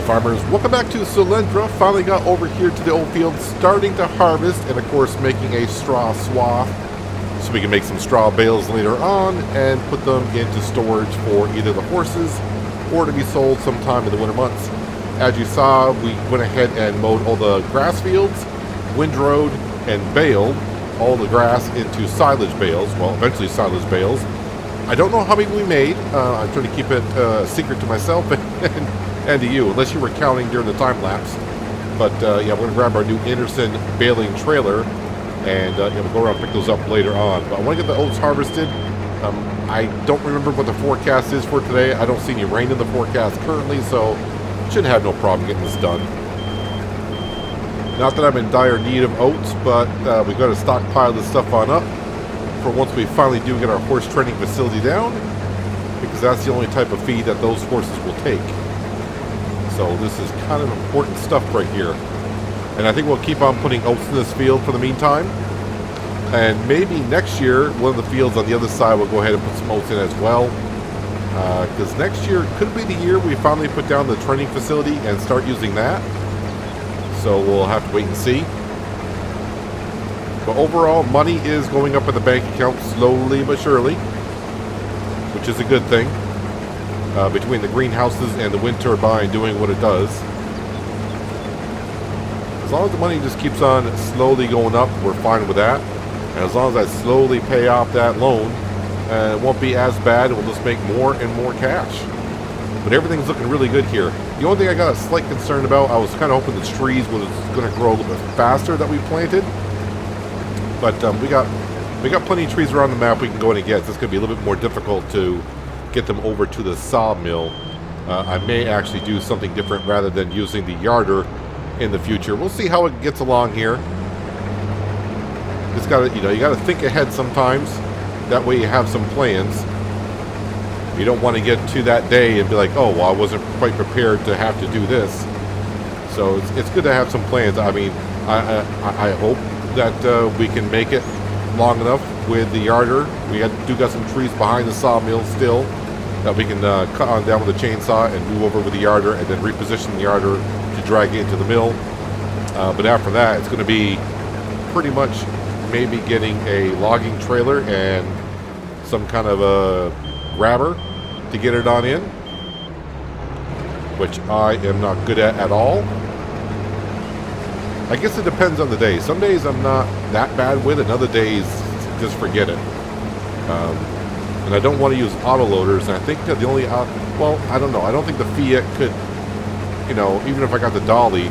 farmers, welcome back to Selendra. Finally got over here to the old field, starting to harvest, and of course making a straw swath so we can make some straw bales later on and put them into storage for either the horses or to be sold sometime in the winter months. As you saw, we went ahead and mowed all the grass fields, windrowed, and baled all the grass into silage bales, well, eventually silage bales. I don't know how many we made. I'm trying to keep it secret to myself and to you, unless you were counting during the time lapse. But yeah, we're going to grab our new Anderson baling trailer and we'll go around and pick those up later on. But I want to get the oats harvested. I don't remember what the forecast is for today. I don't see any rain in the forecast currently, so should have no problem getting this done. Not that I'm in dire need of oats, but we've got to stockpile this stuff on up for once we finally do get our horse training facility down, because that's the only type of feed that those horses will take. So this is kind of important stuff right here. And I think we'll keep on putting oats in this field for the meantime. And maybe next year, one of the fields on the other side will go ahead and put some oats in as well. Because next year could be the year we finally put down the training facility and start using that. So we'll have to wait and see. But overall, money is going up in the bank account slowly but surely, which is a good thing. Between the greenhouses and the wind turbine doing what it does. As long as the money just keeps on slowly going up, we're fine with that. And as long as I slowly pay off that loan, it won't be as bad. We'll just make more and more cash. But everything's looking really good here. The only thing I got a slight concern about, I was kind of hoping the trees was going to grow a little bit faster that we planted. But we got plenty of trees around the map we can go in and get. It's going to be a little bit more difficult to get them over to the sawmill. I may actually do something different rather than using the yarder in the future. We'll see how it gets along here. Just gotta, you gotta think ahead sometimes. That way you have some plans. You don't want to get to that day and be like, oh, well, I wasn't quite prepared to have to do this. So it's good to have some plans. I mean, I hope that we can make it long enough with the yarder. We do got some trees behind the sawmill still that we can cut on down with a chainsaw and move over with the yarder and then reposition the yarder to drag it into the mill. But after that, it's going to be pretty much maybe getting a logging trailer and some kind of a grabber to get it on in, which I am not good at all. I guess it depends on the day. Some days I'm not that bad with it, and other days just forget it. And I don't want to use autoloaders, and I think that the only well, I don't know. I don't think the Fiat could, even if I got the dolly,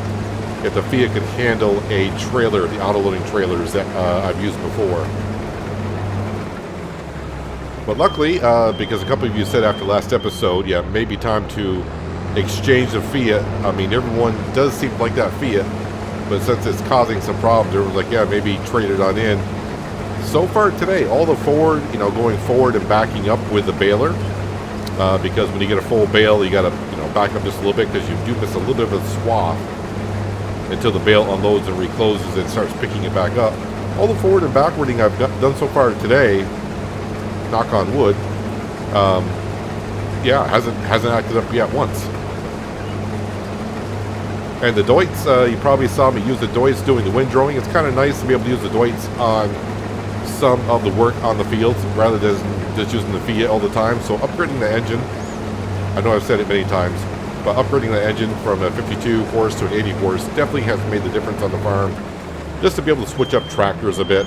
if the Fiat could handle a trailer, the autoloading trailers that I've used before. But luckily, because a couple of you said after last episode, yeah, maybe time to exchange the Fiat. I mean, everyone does seem like that Fiat, but since it's causing some problems, everyone's like, yeah, maybe trade it on in. So far today, all the forward, going forward and backing up with the baler, because when you get a full bale, you got to, back up just a little bit because you do miss a little bit of a swath until the bale unloads and recloses and starts picking it back up. All the forward and backwarding I've done so far today, knock on wood, yeah, hasn't acted up yet once. And the Deutz, you probably saw me use the Deutz doing the windrowing. It's kind of nice to be able to use the Deutz on some of the work on the fields rather than just using the Fiat all the time. So upgrading the engine, I know I've said it many times, but upgrading the engine from a 52 horse to an 80 horse definitely has made the difference on the farm, just to be able to switch up tractors a bit.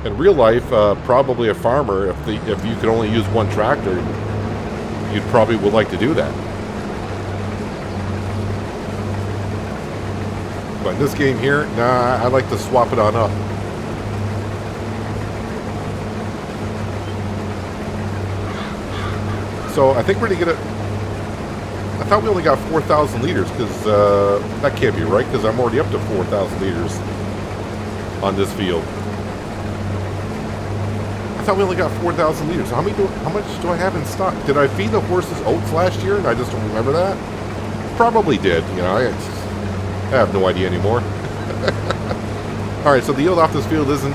In real life, probably a farmer, if you could only use one tractor, you probably would like to do that. But in this game here, nah, I like to swap it on up. So I think we're going to get it. I thought we only got 4,000 liters, because that can't be right, because I'm already up to 4,000 liters on this field. I thought we only got 4,000 liters. How much do I have in stock? Did I feed the horses oats last year and I just don't remember that? Probably did. I have no idea anymore. Alright, so the yield off this field isn't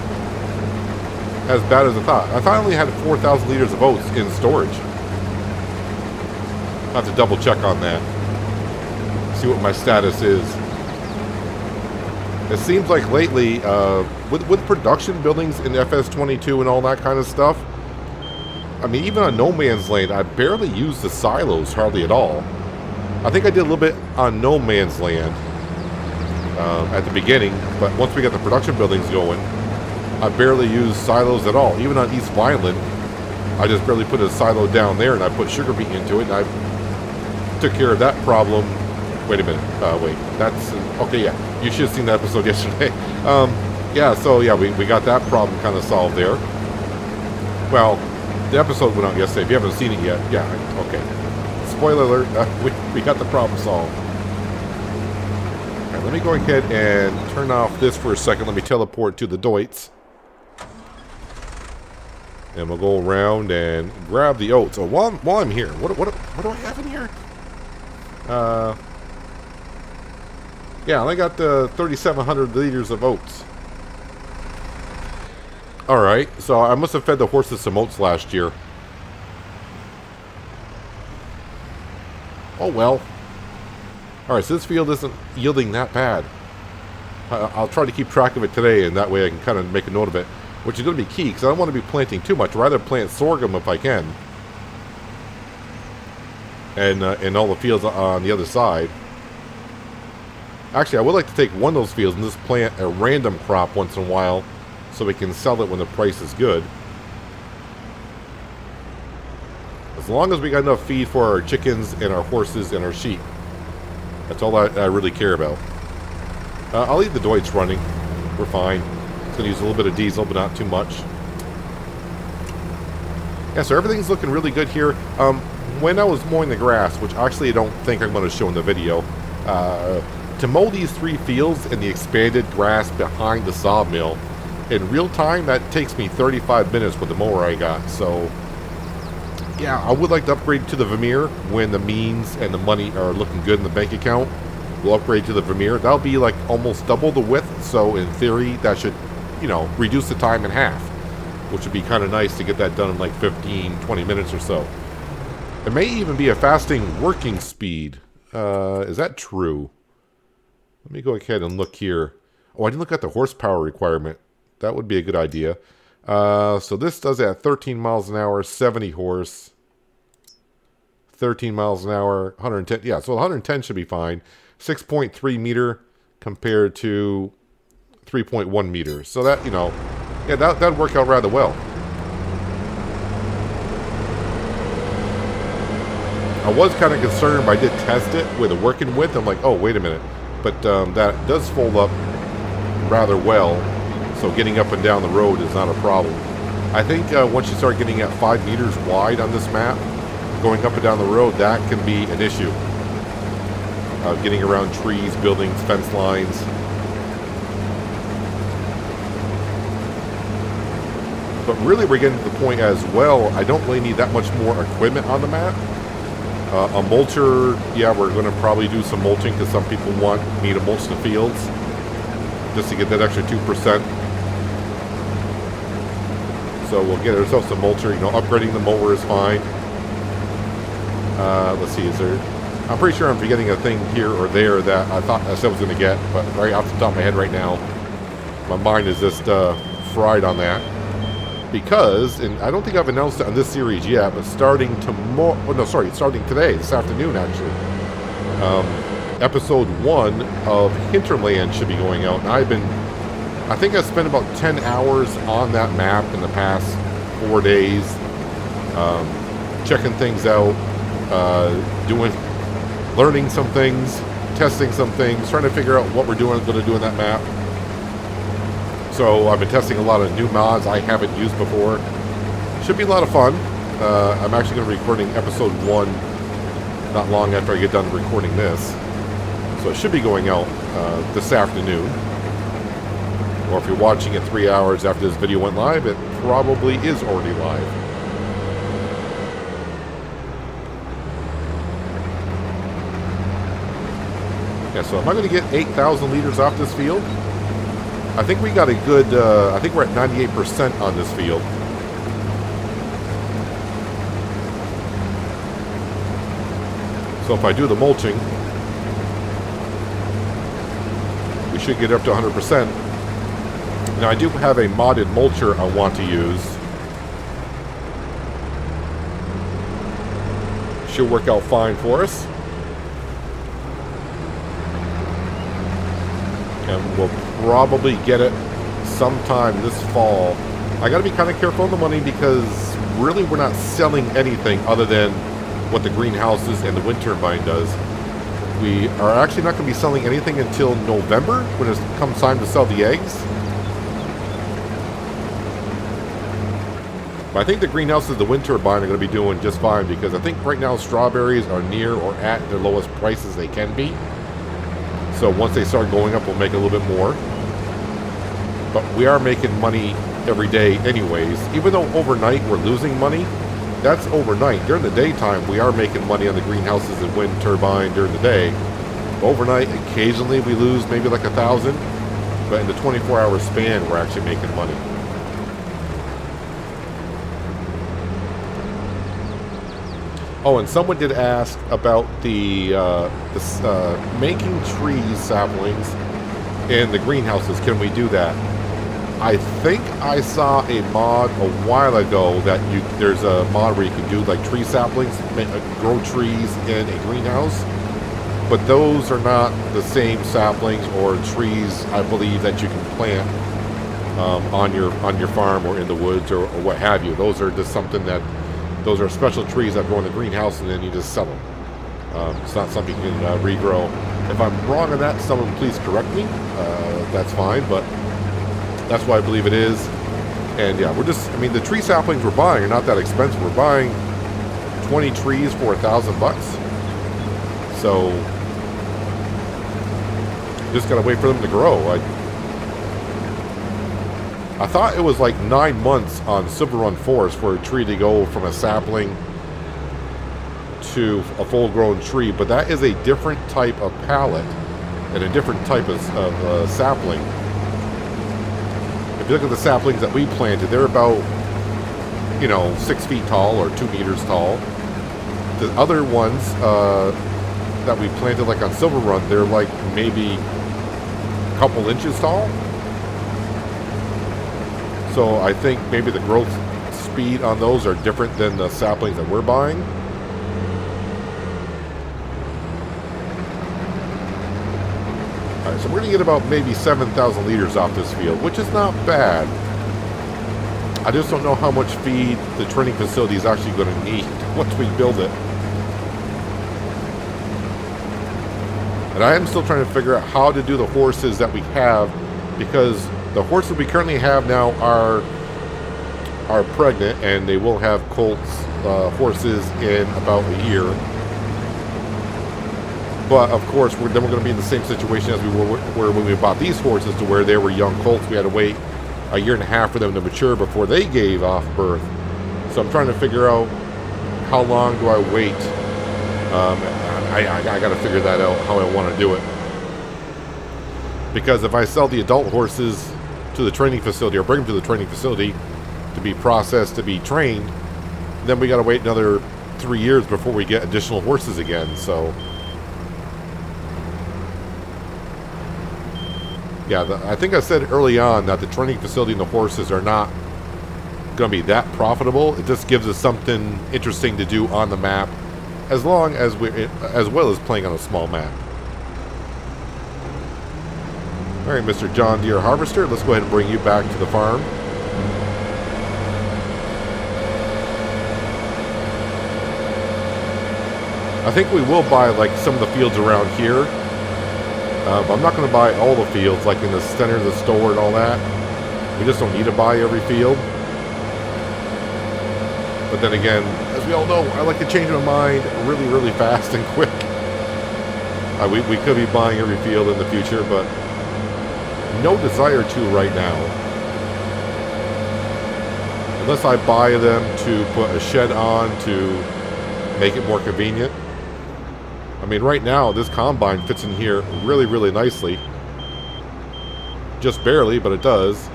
as bad as I thought. I thought I only had 4,000 liters of oats in storage. I'll have to double check on that. See what my status is. It seems like lately, with production buildings in FS22 and all that kind of stuff, I mean, even on No Man's Land, I barely use the silos hardly at all. I think I did a little bit on No Man's Land at the beginning, but once we got the production buildings going, I barely use silos at all. Even on East Vineland, I just barely put a silo down there, and I put sugar beet into it, and I took care of that problem. Wait a minute. Wait. That's... okay, yeah. You should have seen that episode yesterday. Yeah, so, yeah, we got that problem kind of solved there. Well, the episode went out yesterday. If you haven't seen it yet, yeah, okay. Spoiler alert, we got the problem solved. All right, let me go ahead and turn off this for a second. Let me teleport to the Deutz. And we'll go around and grab the oats. Oh, while I'm here, what do I have in here? Yeah, I got 3,700 liters of oats. Alright, so I must have fed the horses some oats last year. Oh well. Alright, so this field isn't yielding that bad. I'll try to keep track of it today, and that way I can kind of make a note of it. Which is going to be key, because I don't want to be planting too much. I'd rather plant sorghum if I can. And all the fields on the other side. Actually, I would like to take one of those fields and just plant a random crop once in a while, so we can sell it when the price is good. As long as we got enough feed for our chickens and our horses and our sheep. That's all I really care about. I'll leave the Deutz running. We're fine. It's going to use a little bit of diesel, but not too much. Yeah, so everything's looking really good here. When I was mowing the grass, which actually I don't think I'm going to show in the video, to mow these 3 fields in the expanded grass behind the sawmill, in real time, that takes me 35 minutes with the mower I got. So, yeah, I would like to upgrade to the Vermeer when the means and the money are looking good in the bank account. We'll upgrade to the Vermeer. That'll be like almost double the width, so in theory, that should, you know, reduce the time in half, which would be kind of nice to get that done in like 15, 20 minutes or so. It may even be a fasting working speed. Is that true? Let me go ahead and look here. Oh, I didn't look at the horsepower requirement. That would be a good idea. So this does at 13 miles an hour, 70 horse. 13 miles an hour, 110. Yeah, so 110 should be fine. 6.3 meter compared to 3.1 meters. So that, you know, yeah, that'd work out rather well. I was kind of concerned, but I did test it with a working width. I'm like, oh, wait a minute. But that does fold up rather well, so getting up and down the road is not a problem. I think once you start getting at 5 meters wide on this map, going up and down the road, that can be an issue. Getting around trees, buildings, fence lines. But really, we're getting to the point as well, I don't really need that much more equipment on the map. A mulcher, yeah, we're going to probably do some mulching because some people want me to mulch the fields just to get that extra 2%. So we'll get ourselves some mulcher. You know, upgrading the mower is fine. Let's see, is there... I'm pretty sure I'm forgetting a thing here or there that I thought I said I was going to get, but right off the top of my head right now, my mind is just fried on that. Because, and I don't think I've announced it on this series yet, but starting tomorrow, oh no, sorry, starting today, this afternoon actually, episode 1 of Hinterland should be going out, and I think I spent about 10 hours on that map in the past 4 days, checking things out, learning some things, testing some things, trying to figure out what we're going to do in that map. So I've been testing a lot of new mods I haven't used before. Should be a lot of fun. I'm actually going to be recording episode 1 not long after I get done recording this. So it should be going out this afternoon. Or if you're watching it 3 hours after this video went live, it probably is already live. Yeah, so am I going to get 8,000 liters off this field? I think we got a good, I think we're at 98% on this field. So if I do the mulching, we should get up to 100%. Now I do have a modded mulcher I want to use. Should work out fine for us. And we'll probably get it sometime this fall. I gotta be kind of careful on the money because really we're not selling anything other than what the greenhouses and the wind turbine does. We are actually not going to be selling anything until November when it comes time to sell the eggs. But I think the greenhouses and the wind turbine are going to be doing just fine because I think right now strawberries are near or at their lowest prices they can be. So once they start going up, we'll make a little bit more. But we are making money every day anyways. Even though overnight we're losing money, that's overnight. During the daytime, we are making money on the greenhouses and wind turbine during the day. Overnight, occasionally we lose maybe like 1,000, but in the 24-hour span, we're actually making money. Oh, and someone did ask about the making trees saplings in the greenhouses. Can we do that? I think I saw a mod a while ago that there's a mod where you can do like tree saplings, grow trees in a greenhouse, but those are not the same saplings or trees I believe that you can plant on your farm or in the woods or what have you. Those are just something that those are special trees that grow in the greenhouse and then you just sell them. It's not something you can regrow. If I'm wrong on that, someone please correct me. That's fine, but that's what I believe it is. And yeah, I mean, the tree saplings we're buying are not that expensive. We're buying 20 trees for $1,000. So, just gotta wait for them to grow. I thought it was like 9 months on Silver Run Forest for a tree to go from a sapling to a full-grown tree, but that is a different type of pallet and a different type of sapling. If you look at the saplings that we planted, they're about, 6 feet tall or 2 meters tall. The other ones that we planted, like on Silver Run, they're like maybe a couple inches tall. So I think maybe the growth speed on those are different than the saplings that we're buying. Alright, so we're going to get about maybe 7,000 liters off this field, which is not bad. I just don't know how much feed the training facility is actually going to need once we build it. And I am still trying to figure out how to do the horses that we have, because the horses we currently have now are pregnant, and they will have colts horses in about a year. But of course, then we're going to be in the same situation as we were when we bought these horses, to where they were young colts. We had to wait a year and a half for them to mature before they gave off birth. So I'm trying to figure out how long do I wait. I got to figure that out, how I want to do it. Because if I sell the adult horses to the training facility, or bring them to the training facility to be processed, to be trained, then we got to wait another 3 years before we get additional horses again. So yeah, I think I said early on that the training facility and the horses are not going to be that profitable. It just gives us something interesting to do on the map, as well as playing on a small map. All right, Mr. John Deere Harvester, let's go ahead and bring you back to the farm. I think we will buy like some of the fields around here. But I'm not going to buy all the fields, like in the center of the store and all that. We just don't need to buy every field. But then again, as we all know, I like to change my mind really, really fast and quick. We could be buying every field in the future, but no desire to right now. Unless I buy them to put a shed on to make it more convenient. I mean, right now, this combine fits in here really, really nicely. Just barely, but it does.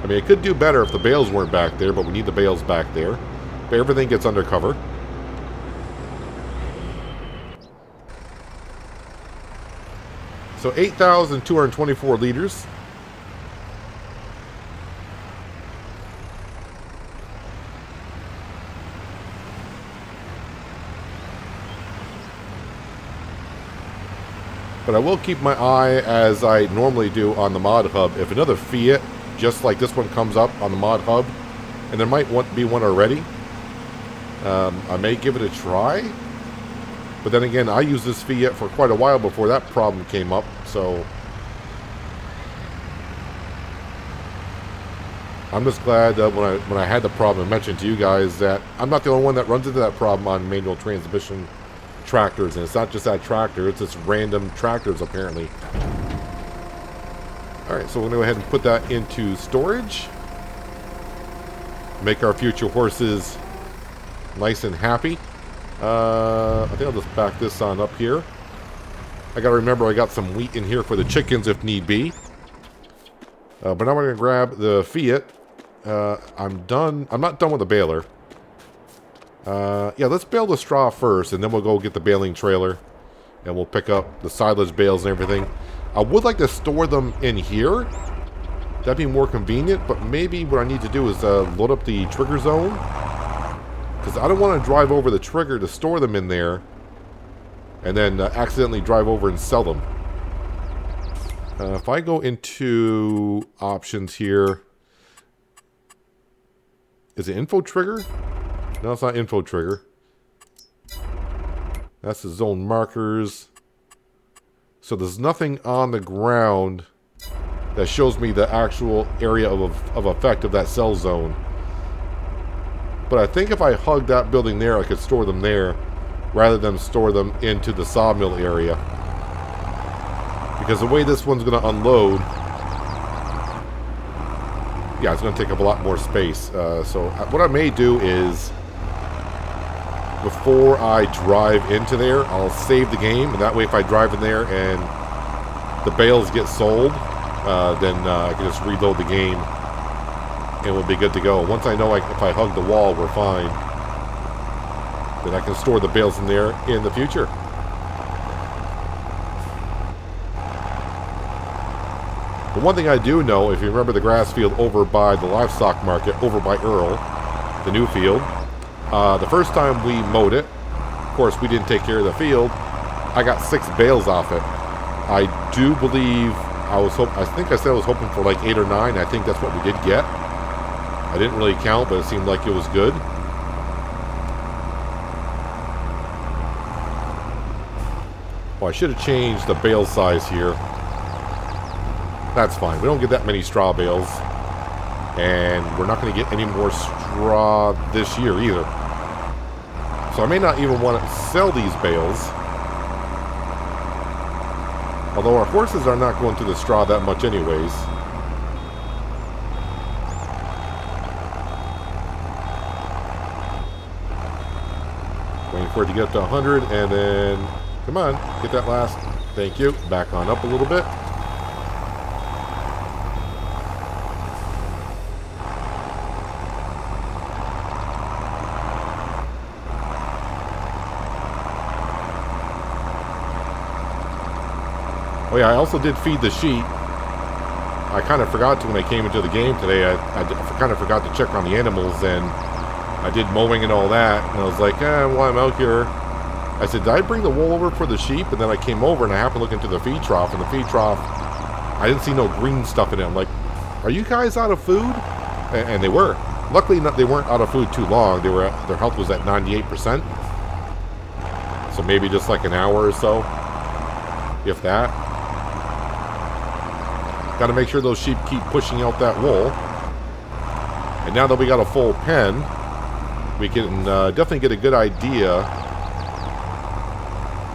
I mean, it could do better if the bales weren't back there, but we need the bales back there. But everything gets under cover. So 8,224 liters. But I will keep my eye, as I normally do, on the mod hub. If another Fiat, just like this one, comes up on the mod hub, and there might be one already, I may give it a try. But then again, I used this Fiat for quite a while before that problem came up, so I'm just glad that when I had the problem, I mentioned to you guys that I'm not the only one that runs into that problem on manual transmission tractors, and it's not just that tractor, it's just random tractors apparently. Alright, so we're going to go ahead and put that into storage. Make our future horses nice and happy. I think I'll just back this on up here. I gotta remember I got some wheat in here for the chickens if need be. But now we're gonna grab the Fiat. I'm done. I'm not done with the baler. Yeah, let's bale the straw first, and then we'll go get the baling trailer, and we'll pick up the silage bales and everything. I would like to store them in here. That'd be more convenient, but maybe what I need to do is load up the trigger zone, because I don't want to drive over the trigger to store them in there and then accidentally drive over and sell them. If I go into options here, is it info trigger? No, it's not info trigger. That's the zone markers. So there's nothing on the ground that shows me the actual area of effect of that cell zone. But I think if I hug that building there, I could store them there rather than store them into the sawmill area. Because the way this one's going to unload, yeah, it's going to take up a lot more space. So what I may do is, before I drive into there, I'll save the game. And that way if I drive in there and the bales get sold, then I can just reload the game and we'll be good to go. Once I know if I hug the wall, we're fine. Then I can store the bales in there in the future. The one thing I do know, if you remember the grass field over by the livestock market, over by Earl, the new field, the first time we mowed it, of course we didn't take care of the field, I got 6 bales off it. I do believe I think I said I was hoping for like 8 or 9. I think that's what we did get. I didn't really count, but it seemed like it was good. Oh, I should have changed the bale size here. That's fine. We don't get that many straw bales. And we're not going to get any more straw this year either. So I may not even want to sell these bales. Although our horses are not going to the straw that much anyways. Waiting for it to get up to 100, and then, come on, get that last, thank you, back on up a little bit. Oh yeah, I also did feed the sheep. I kind of forgot to when I came into the game today. I kind of forgot to check on the animals, and I did mowing and all that, and I was like, while I'm out here, I said, did I bring the wool over for the sheep? And then I came over and I happened to look into the feed trough, and the feed trough, I didn't see no green stuff in it. I'm like, are you guys out of food? And they were. Luckily, they weren't out of food too long. Their health was at 98%. So maybe just like an hour or so, if that. Got to make sure those sheep keep pushing out that wool. And now that we got a full pen, we can definitely get a good idea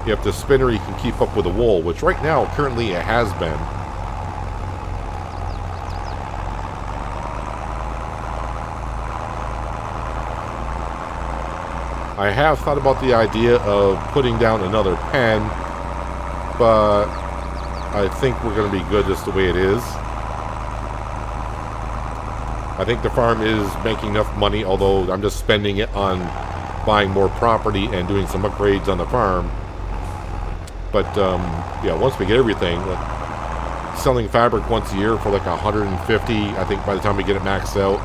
if the spinnery can keep up with the wool, which right now, currently, it has been. I have thought about the idea of putting down another pen, but I think we're going to be good just the way it is. I think the farm is making enough money, although I'm just spending it on buying more property and doing some upgrades on the farm. But yeah, once we get everything, selling fabric once a year for like 150, I think by the time we get it maxed out,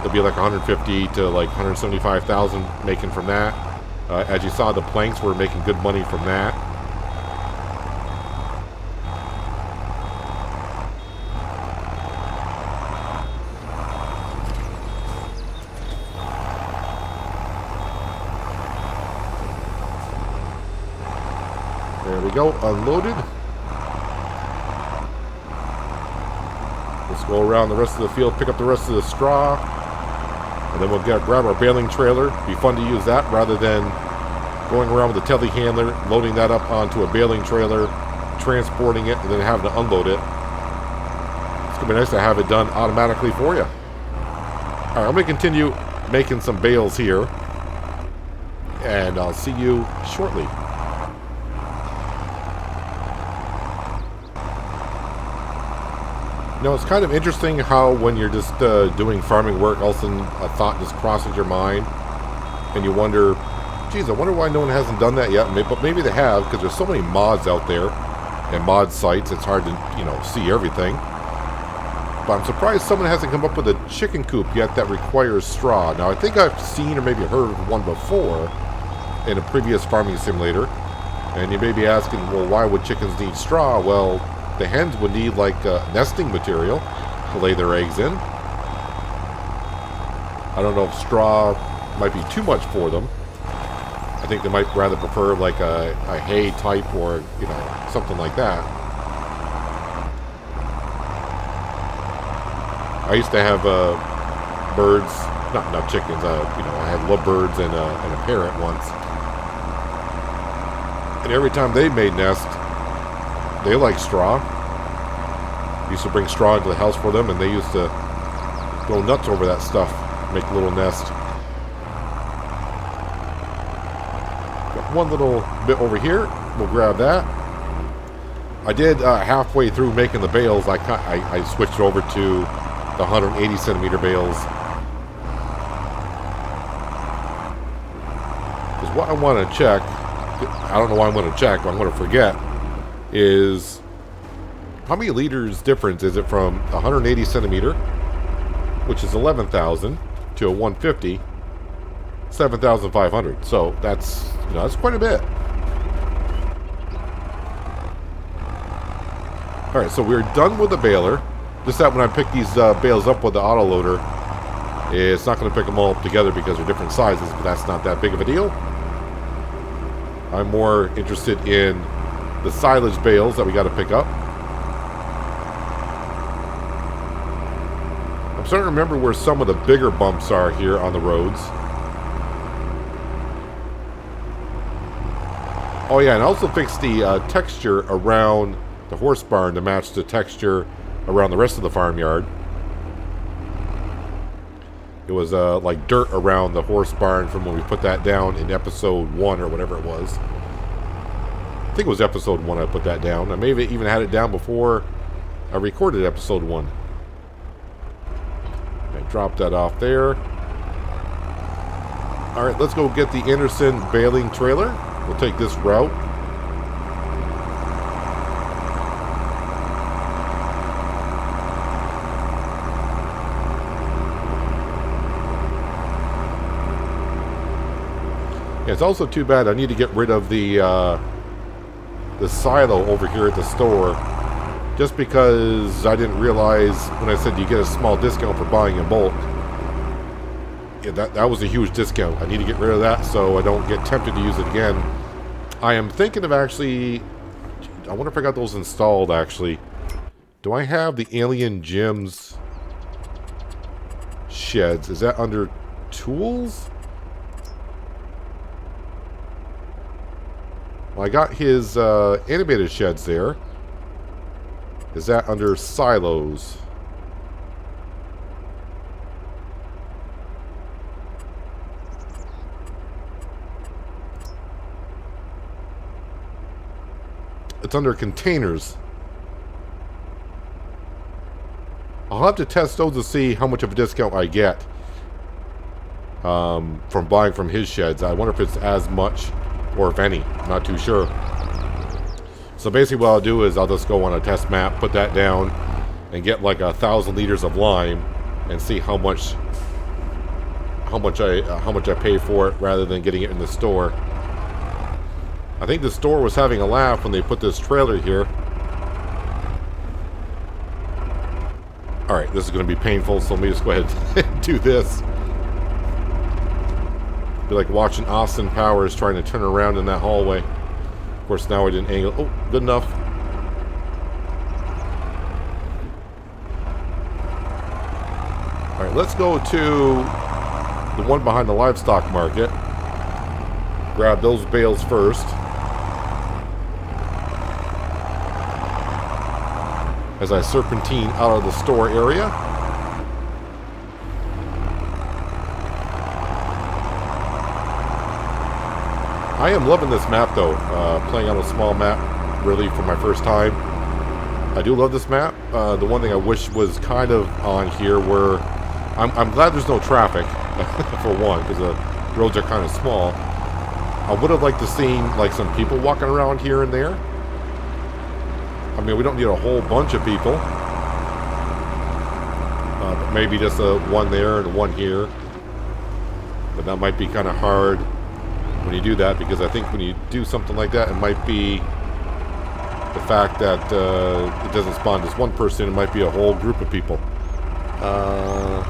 it'll be like 150 to like 175,000 making from that. As you saw, the planks, we're making good money from that. There we go, unloaded. Let's go around the rest of the field, pick up the rest of the straw, and then we'll grab our baling trailer. Be fun to use that rather than going around with a telehandler, loading that up onto a baling trailer, transporting it, and then having to unload it. It's going to be nice to have it done automatically for you. Alright, I'm going to continue making some bales here, and I'll see you shortly. You know, it's kind of interesting how when you're just doing farming work, all of a sudden a thought just crosses your mind, and you wonder, geez, I wonder why no one hasn't done that yet. But maybe they have, because there's so many mods out there and mod sites, it's hard to, you know, see everything. But I'm surprised someone hasn't come up with a chicken coop yet that requires straw. Now, I think I've seen or maybe heard of one before in a previous farming simulator, and you may be asking, well, why would chickens need straw? Well, the hens would need like nesting material to lay their eggs in. I don't know if straw might be too much for them. I think they might rather prefer like a hay type or, you know, something like that. I used to have birds, not chickens, you know, I had lovebirds and a parrot once. And every time they made nest, they like straw. Used to bring straw into the house for them, and they used to go nuts over that stuff, make a little nest. Got one little bit over here. We'll grab that. I did halfway through making the bales. I switched over to the 180 centimeter bales. Because what I want to check, I don't know why I'm going to check, but I'm going to forget, is how many liters difference is it from 180 centimeter, which is 11,000, to a 150, 7,500. So that's, you know, that's quite a bit. All right, so we're done with the baler. Just that when I pick these bales up with the autoloader, it's not going to pick them all up together because they're different sizes, but that's not that big of a deal. I'm more interested in the silage bales that we got to pick up. I'm starting to remember where some of the bigger bumps are here on the roads. Oh yeah, and I also fixed the texture around the horse barn to match the texture around the rest of the farmyard. It was like dirt around the horse barn from when we put that down in episode 1 or whatever it was. I think it was episode 1 I put that down. I may have even had it down before I recorded episode 1. I dropped that off there. Alright, let's go get the Anderson baling trailer. We'll take this route. It's also too bad I need to get rid of the silo over here at the store, just because I didn't realize when I said you get a small discount for buying in bulk. Yeah, that was a huge discount. I need to get rid of that so I don't get tempted to use it again. I am thinking of actually, I wonder if I got those installed actually. Do I have the Alien Jim's sheds? Is that under tools? Well, I got his animated sheds there. Is that under silos? It's under containers. I'll have to test those to see how much of a discount I get from buying from his sheds. I wonder if it's as much or if any. I'm not too sure. So basically what I'll do is I'll just go on a test map, put that down, and get like 1,000 liters of lime, and see how much I pay for it rather than getting it in the store. I think the store was having a laugh when they put this trailer here. Alright, this is going to be painful, so let me just go ahead and do this. Be like watching Austin Powers trying to turn around in that hallway. Of course, now I didn't angle. Oh, good enough. Alright, let's go to the one behind the livestock market. Grab those bales first. As I serpentine out of the store area. I am loving this map though, playing on a small map really for my first time. I do love this map. The one thing I wish was kind of on here where I'm glad there's no traffic for one, because the roads are kind of small. I would have liked to seen like some people walking around here and there. I mean, we don't need a whole bunch of people. But maybe just one there and one here. But that might be kind of hard when you do that, because I think when you do something like that, it might be the fact that it doesn't spawn just one person. It might be a whole group of people. Oh,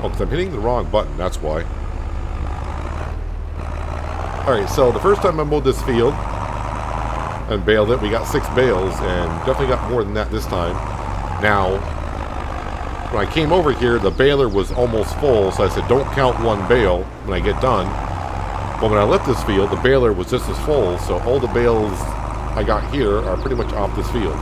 because I'm hitting the wrong button. That's why. Alright, so the first time I mowed this field and baled it, we got 6 bales, and definitely got more than that this time. Now, when I came over here, the baler was almost full, so I said don't count one bale when I get done. But when I left this field, the baler was just as full, so all the bales I got here are pretty much off this field.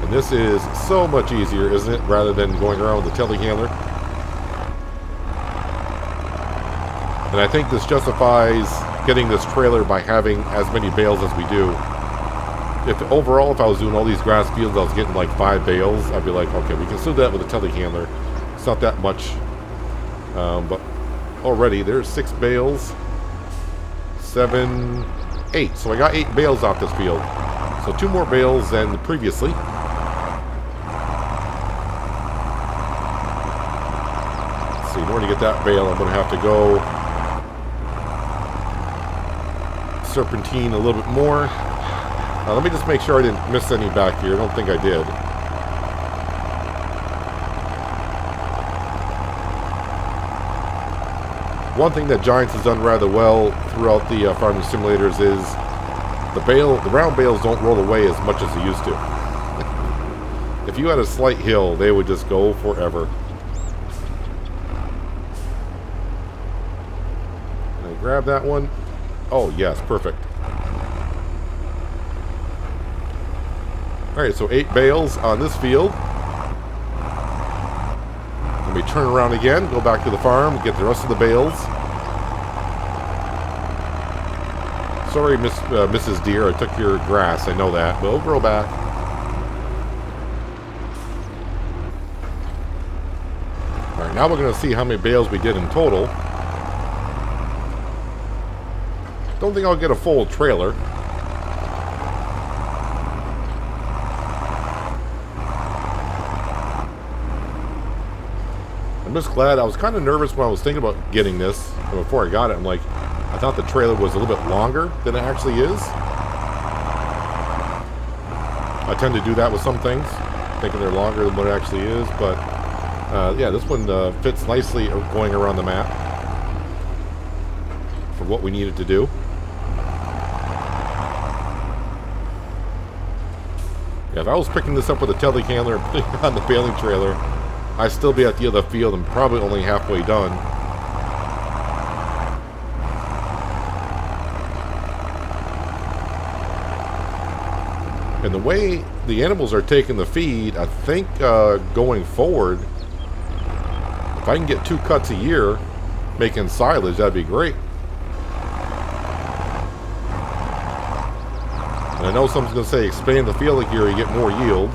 And this is so much easier, isn't it, rather than going around with the telehandler. And I think this justifies getting this trailer by having as many bales as we do. If overall, if I was doing all these grass fields, I was getting like 5 bales, I'd be like, okay, we can still do that with a telehandler. It's not that much. But already there's 6 bales. 7, 8. So I got 8 bales off this field. So 2 more bales than previously. Let's see, in order to get that bale, I'm going to have to go serpentine a little bit more. Let me just make sure I didn't miss any back here. I don't think I did. One thing that Giants has done rather well throughout the farming simulators is the round bales don't roll away as much as they used to. If you had a slight hill, they would just go forever. Can I grab that one? Oh, yes, perfect. Alright, so 8 bales on this field. Let me turn around again, go back to the farm, get the rest of the bales. Sorry, Mrs. Deer, I took your grass, I know that, but it'll grow back. Alright, now we're going to see how many bales we did in total. Don't think I'll get a full trailer. I'm just glad. I was kind of nervous when I was thinking about getting this. And before I got it, I'm like, I thought the trailer was a little bit longer than it actually is. I tend to do that with some things, thinking they're longer than what it actually is. But yeah, this one fits nicely going around the map for what we needed to do. Yeah, if I was picking this up with a telehandler and putting it on the baling trailer, I'd still be at the other field and probably only halfway done. And the way the animals are taking the feed, I think going forward, if I can get 2 cuts a year making silage, that'd be great. And I know someone's going to say expand the field here, you get more yield.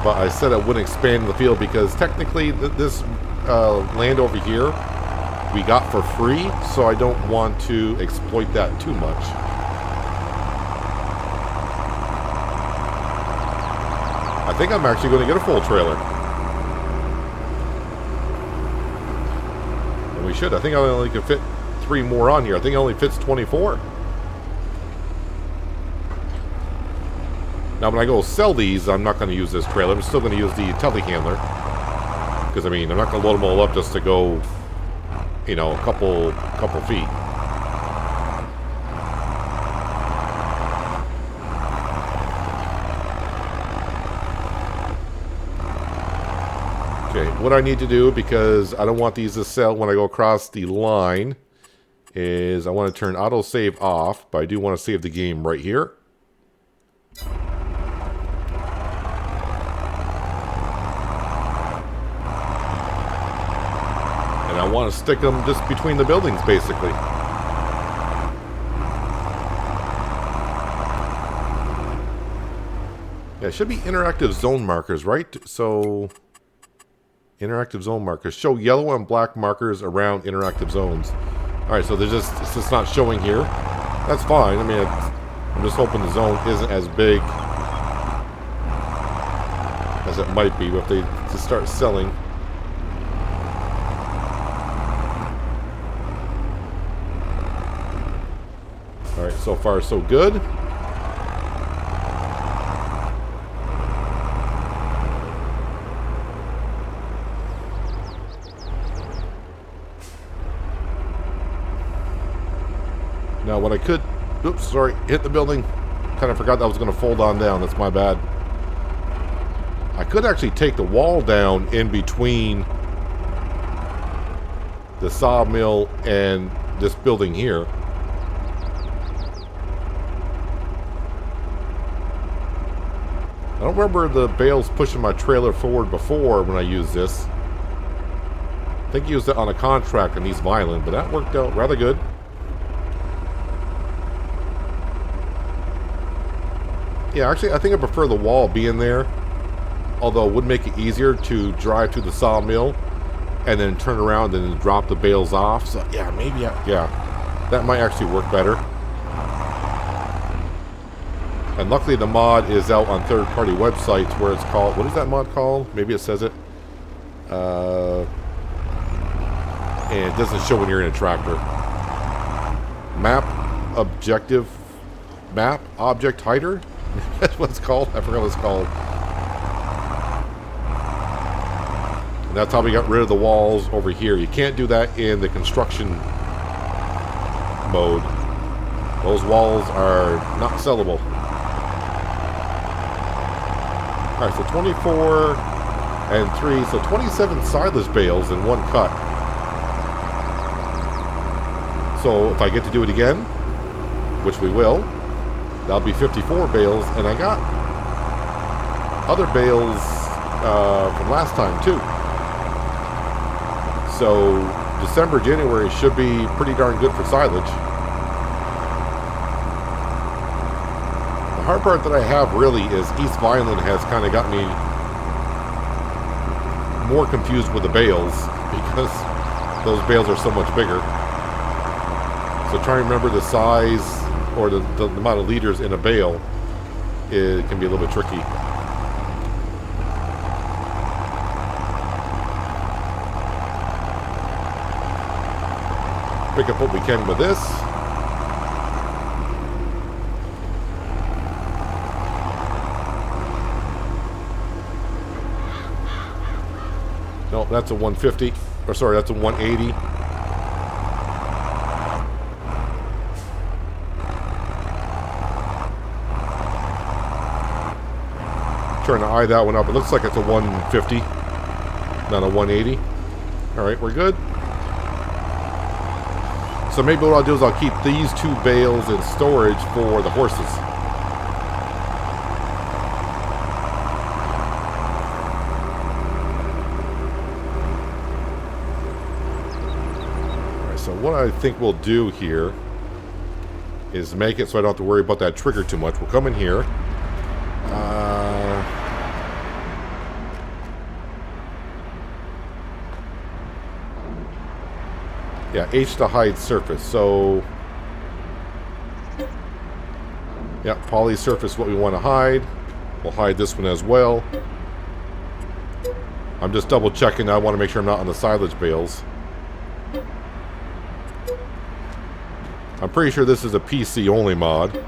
But I said I wouldn't expand the field because technically this land over here we got for free, so I don't want to exploit that too much. I think I'm actually going to get a full trailer. And we should. I think I only can fit 3 more on here. I think it only fits 24. Now, when I go sell these, I'm not going to use this trailer. I'm still going to use the telehandler. Because, I mean, I'm not going to load them all up just to go, you know, a couple feet. Okay, what I need to do, because I don't want these to sell when I go across the line, is I want to turn autosave off, but I do want to save the game right here. And I want to stick them just between the buildings, basically. Yeah, it should be interactive zone markers, right? So, interactive zone markers. Show yellow and black markers around interactive zones. Alright, so they're just, it's just not showing here. That's fine. I mean, I'm just hoping the zone isn't as big as it might be if they just start selling. Alright, so far so good. Now what I could, oops, sorry, hit the building. Kind of forgot that was going to fold on down. That's my bad. I could actually take the wall down in between the sawmill and this building here. I don't remember the bales pushing my trailer forward before when I used this. I think I used it on a contract in East Violent, but that worked out rather good. Yeah, actually, I think I prefer the wall being there. Although it would make it easier to drive to the sawmill and then turn around and then drop the bales off. So, yeah, maybe, yeah, that might actually work better. And luckily the mod is out on third-party websites where it's called, what is that mod called? Maybe it says it. And it doesn't show when you're in a tractor. Map object hider? That's what it's called. I forgot what it's called. And that's how we got rid of the walls over here. You can't do that in the construction mode. Those walls are not sellable. Alright, so 24 and 3, so 27 silage bales in one cut. So if I get to do it again, which we will, that'll be 54 bales, and I got other bales from last time too. So December, January should be pretty darn good for silage. The hard part that I have really is East Violent has kind of got me more confused with the bales because those bales are so much bigger. So trying to remember the size or the amount of liters in a bale, it can be a little bit tricky. Pick up what we can with this. No, that's a 150. Or sorry, that's a 180. Trying to eye that one up. It looks like it's a 150, not a 180. All right, we're good. So maybe what I'll do is I'll keep these 2 bales in storage for the horses. All right, so what I think we'll do here is make it so I don't have to worry about that trigger too much. We'll come in here. Yeah, H to hide surface. So, yeah, poly surface is what we want to hide. We'll hide this one as well. I'm just double checking. I want to make sure I'm not on the silage bales. I'm pretty sure this is a PC only mod.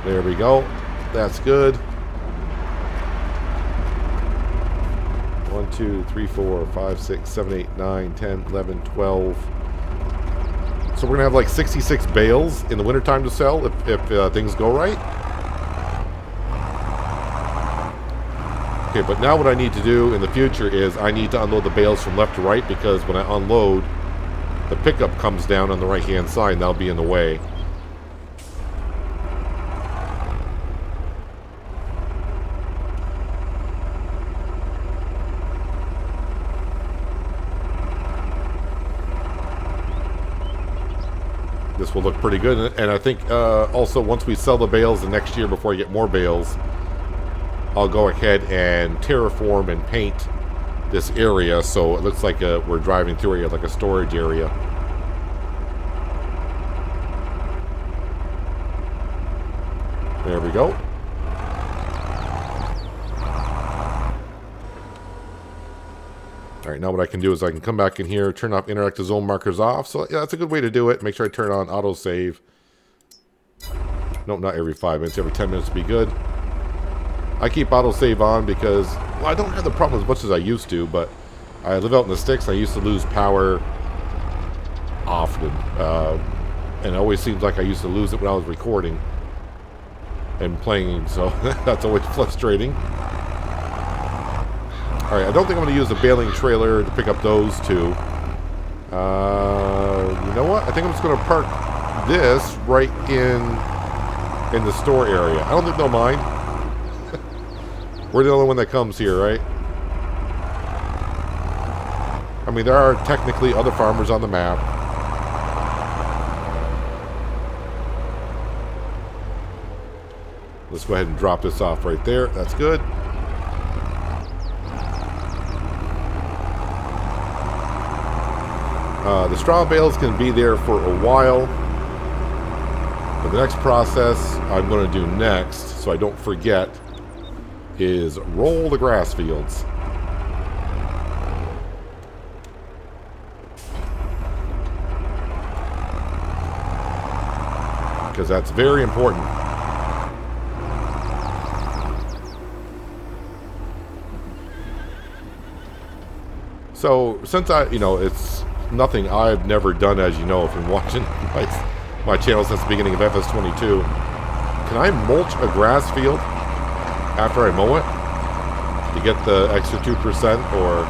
There we go. That's good. 1, 2, 3, 4, 5, 6, 7, 8, 9, 10, 11, 12. So we're going to have like 66 bales in the wintertime to sell if things go right. Okay, but now what I need to do in the future is I need to unload the bales from left to right, because when I unload, the pickup comes down on the right-hand side, and that'll be in the way. This will look pretty good, and I think also once we sell the bales the next year, before I get more bales, I'll go ahead and terraform and paint this area so it looks like we're driving through like a storage area. There we go. Alright, now what I can do is I can come back in here, turn off interactive zone markers off. So yeah, that's a good way to do it. Make sure I turn on autosave. Nope, not every 5 minutes, every 10 minutes would be good. I keep autosave on because, well, I don't have the problem as much as I used to, but I live out in the sticks. I used to lose power often. And it always seems like I used to lose it when I was recording and playing, so that's always frustrating. Alright, I don't think I'm going to use the baling trailer to pick up those two. You know what? I think I'm just going to park this right in the store area. I don't think they'll mind. We're the only one that comes here, right? I mean, there are technically other farmers on the map. Let's go ahead and drop this off right there. That's good. The straw bales can be there for a while. But the next process I'm going to do next, so I don't forget, is roll the grass fields. Because that's very important. So, since it's nothing I've never done, as you know, if you've been watching my channel since the beginning of FS22. Can I mulch a grass field after I mow it to get the extra 2%? Or,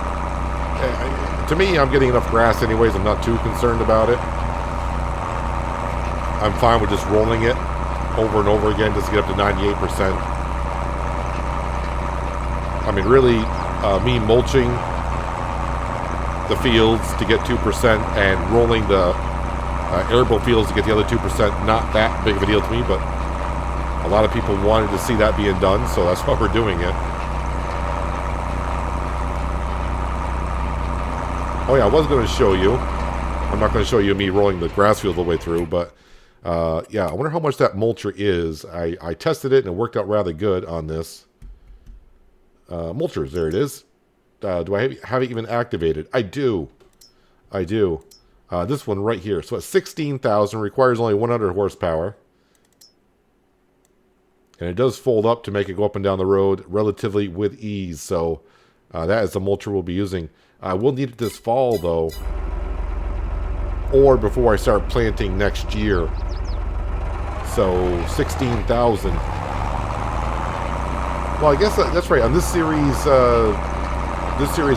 to me, I'm getting enough grass anyways. I'm not too concerned about it. I'm fine with just rolling it over and over again just to get up to 98%. I mean, really, me mulching the fields to get 2% and rolling the arable fields to get the other 2%, not that big of a deal to me, but a lot of people wanted to see that being done, so that's why we're doing it. Oh yeah, I was going to show you. I'm not going to show you me rolling the grass field all the way through, but yeah, I wonder how much that mulcher is. I tested it and it worked out rather good on this. Mulchers, there it is. Do I have it even activated? I do. This one right here. So it's 16,000, requires only 100 horsepower. And it does fold up to make it go up and down the road relatively with ease. So that is the mulcher we'll be using. We'll need it this fall, though. Or before I start planting next year. So 16,000. Well, I guess that's right. On this series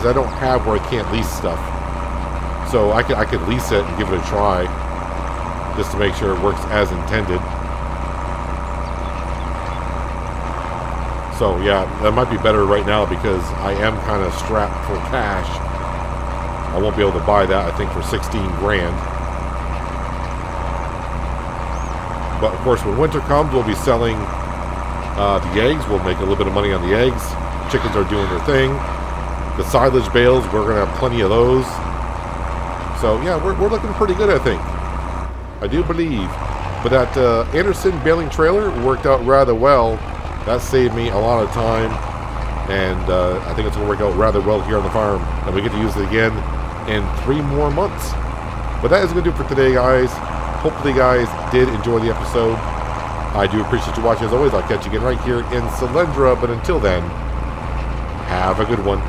I don't have where I can't lease stuff. So I could lease it and give it a try. Just to make sure it works as intended. So yeah, that might be better right now because I am kind of strapped for cash. I won't be able to buy that, I think, for 16 grand. But of course, when winter comes, we'll be selling the eggs. We'll make a little bit of money on the eggs. Chickens are doing their thing. The silage bales, we're going to have plenty of those. So yeah, we're looking pretty good, I think. I do believe. But that Anderson baling trailer worked out rather well. That saved me a lot of time. And I think it's going to work out rather well here on the farm. And we get to use it again in 3 more months. But that is going to do it for today, guys. Hopefully, you guys did enjoy the episode. I do appreciate you watching as always. I'll catch you again right here in Selendra. But until then, have a good one.